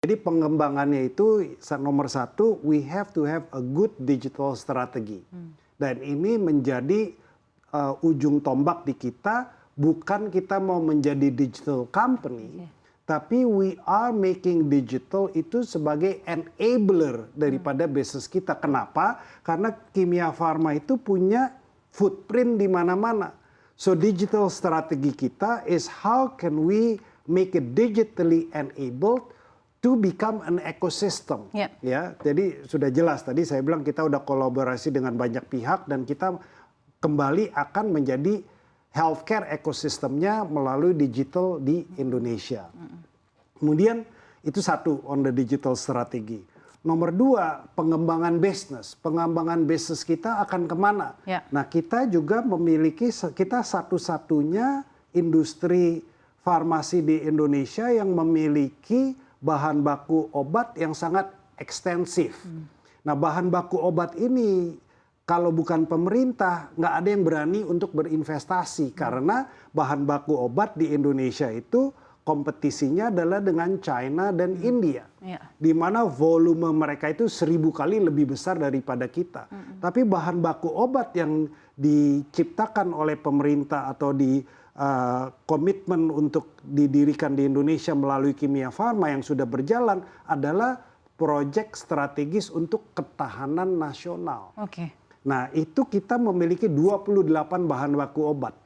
Jadi pengembangannya itu nomor satu, we have to have a good digital strategy. Dan ini menjadi ujung tombak di kita, bukan kita mau menjadi digital company, tapi we are making digital itu sebagai enabler daripada bisnis kita. Kenapa? Karena Kimia Farma itu punya footprint di mana-mana. So digital strategi kita is how can we make it digitally enabled to become an ecosystem. Ya, jadi sudah jelas tadi saya bilang kita udah kolaborasi dengan banyak pihak dan kita kembali akan menjadi healthcare ekosistemnya melalui digital di Indonesia. Kemudian itu satu on the digital strategi. Nomor dua, pengembangan bisnis. Pengembangan bisnis kita akan kemana? Nah, kita juga memiliki, kita satu-satunya industri farmasi di Indonesia yang memiliki bahan baku obat yang sangat ekstensif. Nah, bahan baku obat ini kalau bukan pemerintah nggak ada yang berani untuk berinvestasi karena bahan baku obat di Indonesia itu kompetisinya adalah dengan China dan India, di mana volume mereka itu 1000 kali lebih besar daripada kita. Tapi bahan baku obat yang diciptakan oleh pemerintah atau di komitmen untuk didirikan di Indonesia melalui Kimia Farma yang sudah berjalan adalah proyek strategis untuk ketahanan nasional. Nah, itu kita memiliki 28 bahan baku obat.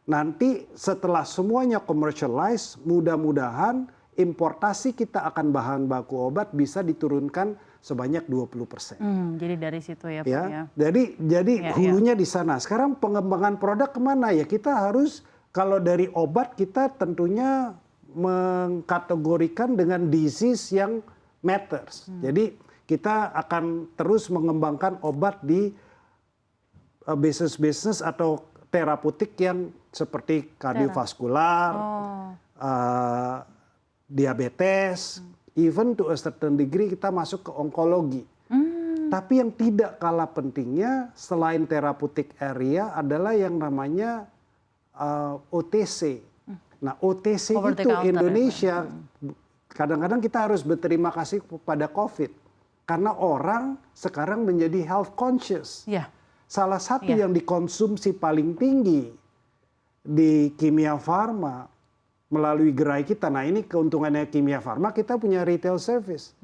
Nanti setelah semuanya commercialize, mudah-mudahan importasi kita akan bahan baku obat bisa diturunkan sebanyak 20%. Jadi dari situ ya, Pak ya. Jadi hulunya di sana. Sekarang pengembangan produk kemana ya? Kita harus kalau dari obat kita tentunya mengkategorikan dengan disease yang matters. Jadi kita akan terus mengembangkan obat di bisnis-bisnis atau terapeutik yang seperti kardiovaskular, diabetes, even to a certain degree kita masuk ke onkologi. Tapi yang tidak kalah pentingnya selain terapeutik area adalah yang namanya OTC. Nah, OTC itu Indonesia kadang-kadang kita harus berterima kasih kepada COVID karena orang sekarang menjadi health conscious. Salah satu yang dikonsumsi paling tinggi di Kimia Farma melalui gerai kita. Nah, ini keuntungannya Kimia Farma, kita punya retail service.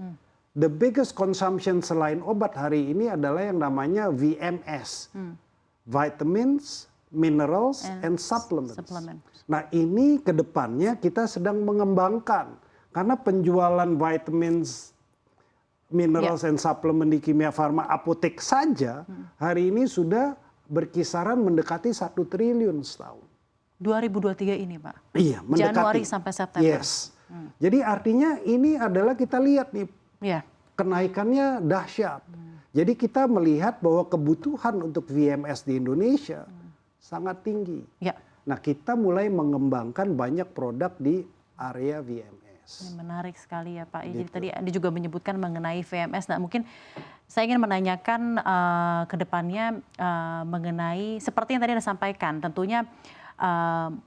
The biggest consumption selain obat hari ini adalah yang namanya VMS. Vitamins, minerals, and supplements. Nah, ini ke depannya kita sedang mengembangkan. Karena penjualan vitamins, minerals, and supplement di Kimia Farma apotek saja, hari ini sudah berkisaran mendekati 1 triliun setahun. 2023 ini, Pak? Iya, mendekati. Januari sampai September. Yes. Jadi artinya ini adalah kita lihat nih, kenaikannya dahsyat. Jadi kita melihat bahwa kebutuhan untuk VMS di Indonesia sangat tinggi. Nah, kita mulai mengembangkan banyak produk di area VMS. Menarik sekali ya, Pak. Jadi tadi Anda juga menyebutkan mengenai VMS. Nah, mungkin saya ingin menanyakan ke depannya mengenai seperti yang tadi Anda sampaikan, tentunya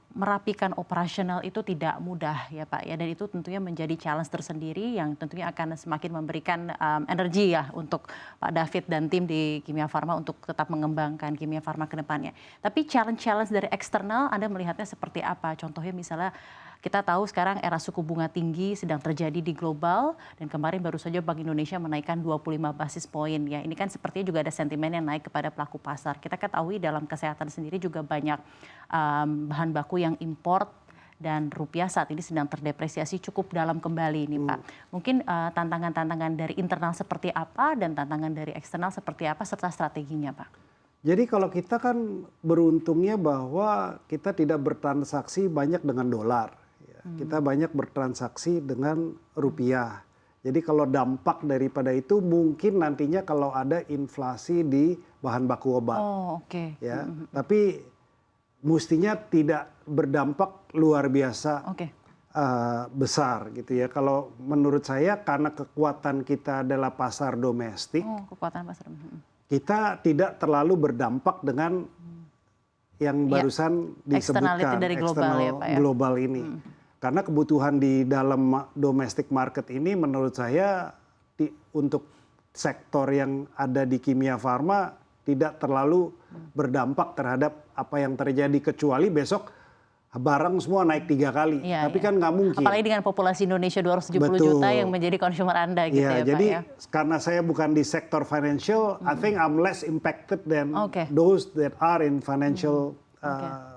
merapikan operasional itu tidak mudah ya Pak ya, dan itu tentunya menjadi challenge tersendiri yang tentunya akan semakin memberikan energi ya untuk Pak David dan tim di Kimia Farma untuk tetap mengembangkan Kimia Farma ke depannya. Tapi challenge dari eksternal Anda melihatnya seperti apa? Contohnya misalnya kita tahu sekarang era suku bunga tinggi sedang terjadi di global dan kemarin baru saja Bank Indonesia menaikkan 25 basis poin ya. Ini kan sepertinya juga ada sentimen yang naik kepada pelaku pasar. Kita ketahui dalam kesehatan sendiri juga banyak bahan baku yang import dan rupiah saat ini sedang terdepresiasi cukup dalam kembali ini Pak. Mungkin tantangan-tantangan dari internal seperti apa dan tantangan dari eksternal seperti apa serta strateginya Pak? Jadi kalau kita kan beruntungnya bahwa kita tidak bertransaksi banyak dengan dolar. Kita banyak bertransaksi dengan rupiah. Jadi kalau dampak daripada itu mungkin nantinya kalau ada inflasi di bahan baku obat. Ya, tapi mestinya tidak berdampak luar biasa besar gitu ya. Kalau menurut saya karena kekuatan kita adalah pasar domestik, kita tidak terlalu berdampak dengan yang barusan disebutkan dari global, ya, Pak, ya? Global ini. Karena kebutuhan di dalam domestic market ini menurut saya untuk sektor yang ada di kimia farma tidak terlalu berdampak terhadap apa yang terjadi, kecuali besok barang semua naik 3 kali. Iya, Tapi iya. kan nggak mungkin. Apalagi dengan populasi Indonesia 270 Betul. juta yang menjadi consumer Anda gitu ya, jadi Pak ya. karena saya bukan di sektor financial, I think I'm less impacted than those that are in financial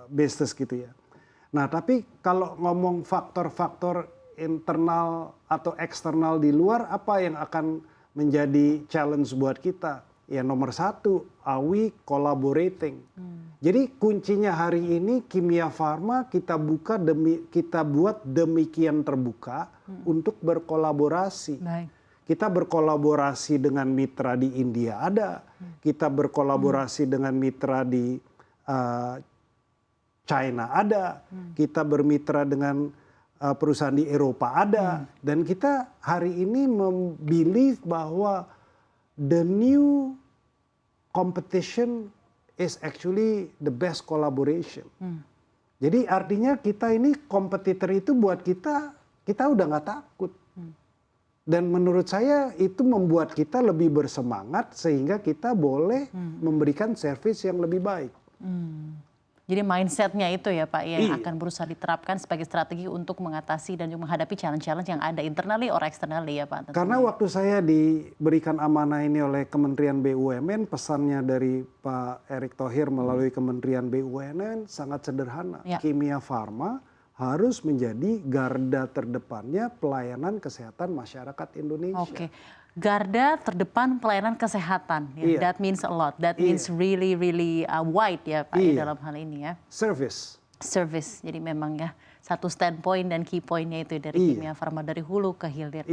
business gitu ya. Nah, tapi kalau ngomong faktor-faktor internal atau eksternal di luar, apa yang akan menjadi challenge buat kita? Ya nomor satu, are we collaborating? Jadi kuncinya hari ini kimia farma kita buat demikian terbuka untuk berkolaborasi. Baik. Kita berkolaborasi dengan mitra di India ada, kita berkolaborasi dengan mitra di China ada, kita bermitra dengan perusahaan di Eropa ada, dan kita hari ini believe bahwa the new competition is actually the best collaboration. Jadi artinya kita ini kompetitor itu buat kita udah nggak takut. Dan menurut saya itu membuat kita lebih bersemangat sehingga kita boleh memberikan service yang lebih baik. Jadi mindsetnya itu ya Pak yang akan berusaha diterapkan sebagai strategi untuk mengatasi dan juga menghadapi challenge-challenge yang ada internally or externally ya Pak. Tentunya. Karena waktu saya diberikan amanah ini oleh Kementerian BUMN, pesannya dari Pak Erick Thohir melalui Kementerian BUMN sangat sederhana. Ya. Kimia farma harus menjadi garda terdepannya pelayanan kesehatan masyarakat Indonesia. Oke. Garda terdepan pelayanan kesehatan. Ya. That means a lot. That means really wide ya Pak ya, dalam hal ini ya. Service. Jadi memang ya satu standpoint dan key pointnya itu dari kimia farma dari hulu ke hilir.